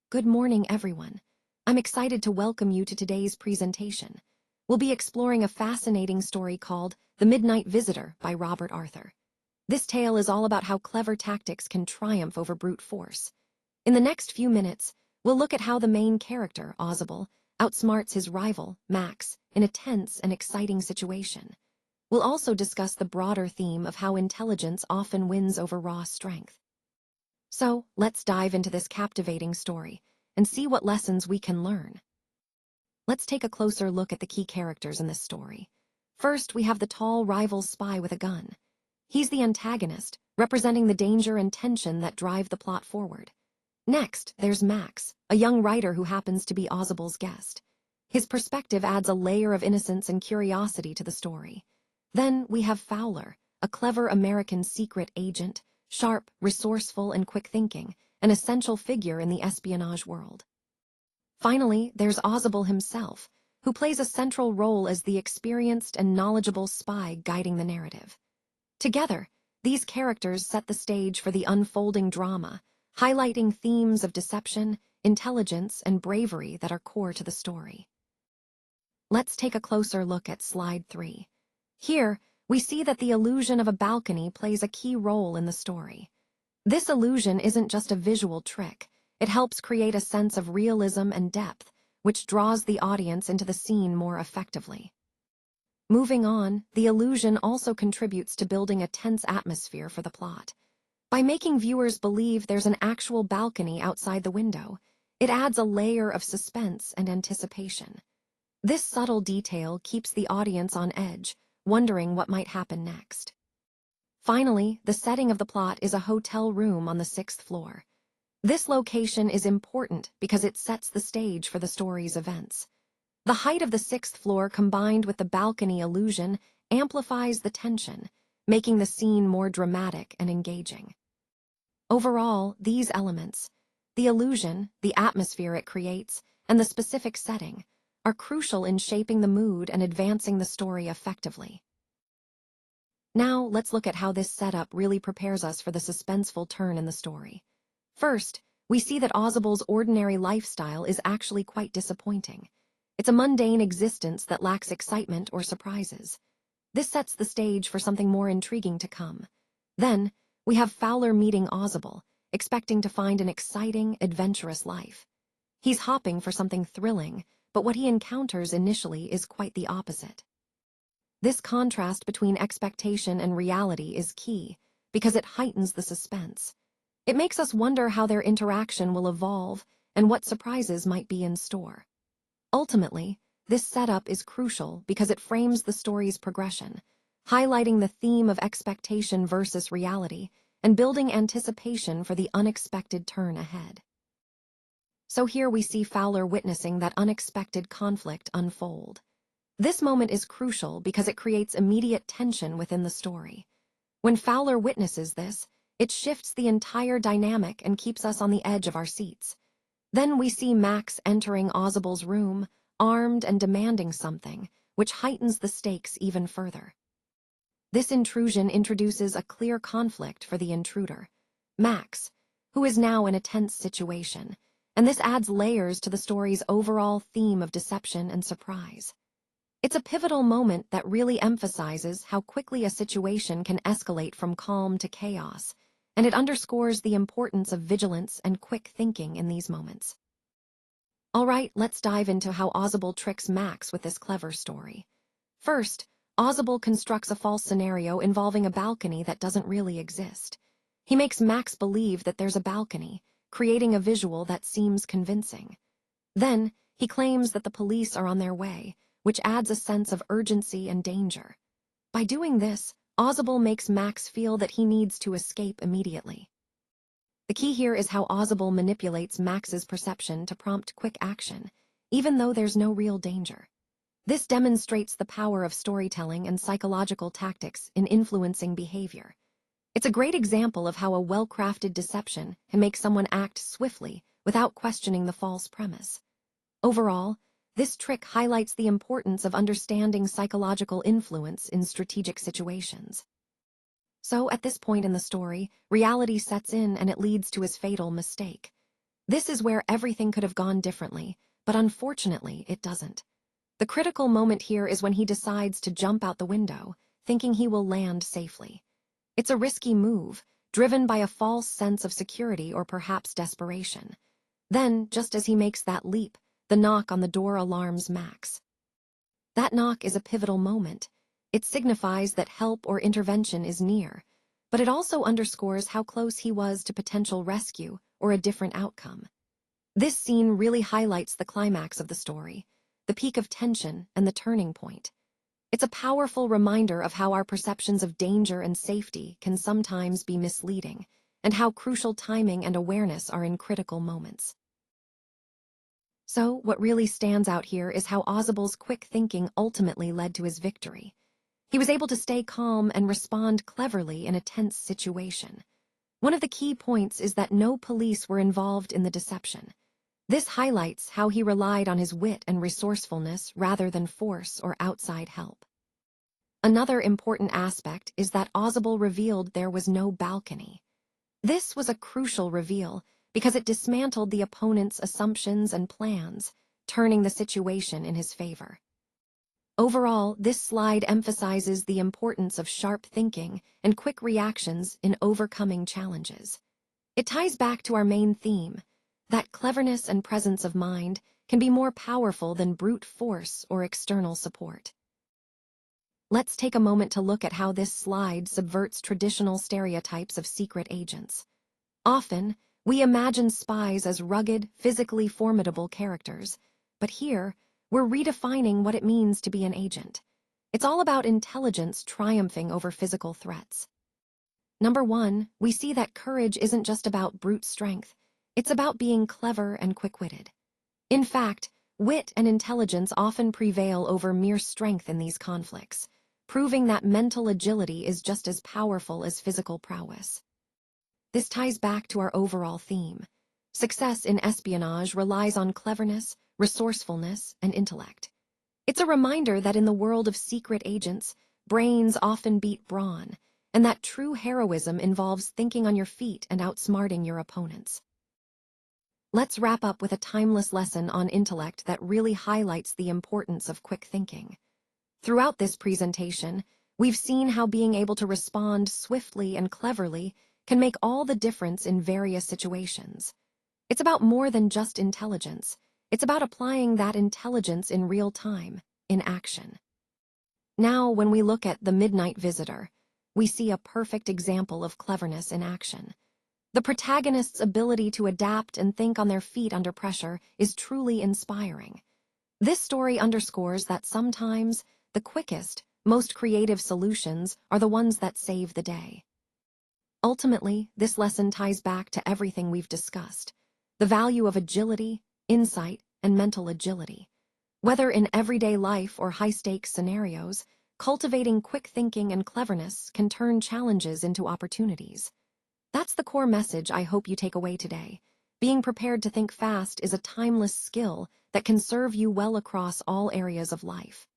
Good morning, everyone. I'm excited to welcome you to today's presentation. We'll be exploring a fascinating story called The Midnight Visitor by Robert Arthur. This tale is all about how clever tactics can triumph over brute force. In the next few minutes, we'll look at how the main character, Ozable, outsmarts his rival, Max, in a tense and exciting situation. We'll also discuss the broader theme of how intelligence often wins over raw strength. So, let's dive into this captivating story and see what lessons we can learn. Let's take a closer look at the key characters in this story. First, we have the tall rival spy with a gun. He's the antagonist, representing the danger and tension that drive the plot forward. Next, there's Max, a young writer who happens to be Ozable's guest. His perspective adds a layer of innocence and curiosity to the story. Then we have Fowler, a clever American secret agent, sharp, resourceful, and quick-thinking, an essential figure in the espionage world. Finally, there's Ozable himself, who plays a central role as the experienced and knowledgeable spy guiding the narrative. Together, these characters set the stage for the unfolding drama, highlighting themes of deception, intelligence, and bravery that are core to the story. Let's take a closer look at slide 3. Here, we see that the illusion of a balcony plays a key role in the story. This illusion isn't just a visual trick, it helps create a sense of realism and depth, which draws the audience into the scene more effectively. Moving on, the illusion also contributes to building a tense atmosphere for the plot. By making viewers believe there's an actual balcony outside the window, it adds a layer of suspense and anticipation. This subtle detail keeps the audience on edge, wondering what might happen next. Finally, the setting of the plot is a hotel room on the 6th floor. This location is important because it sets the stage for the story's events. The height of the 6th floor combined with the balcony illusion amplifies the tension, making the scene more dramatic and engaging. Overall, these elements, the illusion, the atmosphere it creates, and the specific setting, are crucial in shaping the mood and advancing the story effectively. Now, let's look at how this setup really prepares us for the suspenseful turn in the story. First, we see that Ozable's ordinary lifestyle is actually quite disappointing. It's a mundane existence that lacks excitement or surprises. This sets the stage for something more intriguing to come. Then, we have Fowler meeting Ozable, expecting to find an exciting, adventurous life. He's hoping for something thrilling, but what he encounters initially is quite the opposite. This contrast between expectation and reality is key, because it heightens the suspense. It makes us wonder how their interaction will evolve and what surprises might be in store. Ultimately, this setup is crucial because it frames the story's progression, highlighting the theme of expectation versus reality and building anticipation for the unexpected turn ahead. So here we see Fowler witnessing that unexpected conflict unfold. This moment is crucial because it creates immediate tension within the story. When Fowler witnesses this, it shifts the entire dynamic and keeps us on the edge of our seats. Then we see Max entering Ozable's room, armed and demanding something, which heightens the stakes even further. This intrusion introduces a clear conflict for the intruder, Max, who is now in a tense situation, and this adds layers to the story's overall theme of deception and surprise. It's a pivotal moment that really emphasizes how quickly a situation can escalate from calm to chaos, and it underscores the importance of vigilance and quick thinking in these moments. All right, let's dive into how Ozable tricks Max with this clever story. First, Ozable constructs a false scenario involving a balcony that doesn't really exist. He makes Max believe that there's a balcony, creating a visual that seems convincing. Then, he claims that the police are on their way, which adds a sense of urgency and danger. By doing this, Ozable makes Max feel that he needs to escape immediately. The key here is how Ozable manipulates Max's perception to prompt quick action, even though there's no real danger. This demonstrates the power of storytelling and psychological tactics in influencing behavior. It's a great example of how a well-crafted deception can make someone act swiftly without questioning the false premise. Overall, this trick highlights the importance of understanding psychological influence in strategic situations. So, at this point in the story, reality sets in and it leads to his fatal mistake. This is where everything could have gone differently, but unfortunately, it doesn't. The critical moment here is when he decides to jump out the window, thinking he will land safely. It's a risky move, driven by a false sense of security or perhaps desperation. Then, just as he makes that leap, the knock on the door alarms Max. That knock is a pivotal moment. It signifies that help or intervention is near, but it also underscores how close he was to potential rescue or a different outcome. This scene really highlights the climax of the story, the peak of tension and the turning point. It's a powerful reminder of how our perceptions of danger and safety can sometimes be misleading, and how crucial timing and awareness are in critical moments. So, what really stands out here is how Ozable's quick thinking ultimately led to his victory. He was able to stay calm and respond cleverly in a tense situation. One of the key points is that no police were involved in the deception. This highlights how he relied on his wit and resourcefulness rather than force or outside help. Another important aspect is that Ozable revealed there was no balcony. This was a crucial reveal because it dismantled the opponent's assumptions and plans, turning the situation in his favor. Overall, this slide emphasizes the importance of sharp thinking and quick reactions in overcoming challenges. It ties back to our main theme, that cleverness and presence of mind can be more powerful than brute force or external support. Let's take a moment to look at how this slide subverts traditional stereotypes of secret agents. Often, we imagine spies as rugged, physically formidable characters, but here, we're redefining what it means to be an agent. It's all about intelligence triumphing over physical threats. Number one, we see that courage isn't just about brute strength. It's about being clever and quick-witted. In fact, wit and intelligence often prevail over mere strength in these conflicts, proving that mental agility is just as powerful as physical prowess. This ties back to our overall theme. Success in espionage relies on cleverness, resourcefulness, and intellect. It's a reminder that in the world of secret agents, brains often beat brawn, and that true heroism involves thinking on your feet and outsmarting your opponents. Let's wrap up with a timeless lesson on intellect that really highlights the importance of quick thinking. Throughout this presentation, we've seen how being able to respond swiftly and cleverly can make all the difference in various situations. It's about more than just intelligence. It's about applying that intelligence in real time, in action. Now, when we look at The Midnight Visitor, we see a perfect example of cleverness in action. The protagonist's ability to adapt and think on their feet under pressure is truly inspiring. This story underscores that sometimes the quickest, most creative solutions are the ones that save the day. Ultimately, this lesson ties back to everything we've discussed: the value of agility, insight, and mental agility. Whether in everyday life or high-stakes scenarios, cultivating quick thinking and cleverness can turn challenges into opportunities. That's the core message I hope you take away today. Being prepared to think fast is a timeless skill that can serve you well across all areas of life.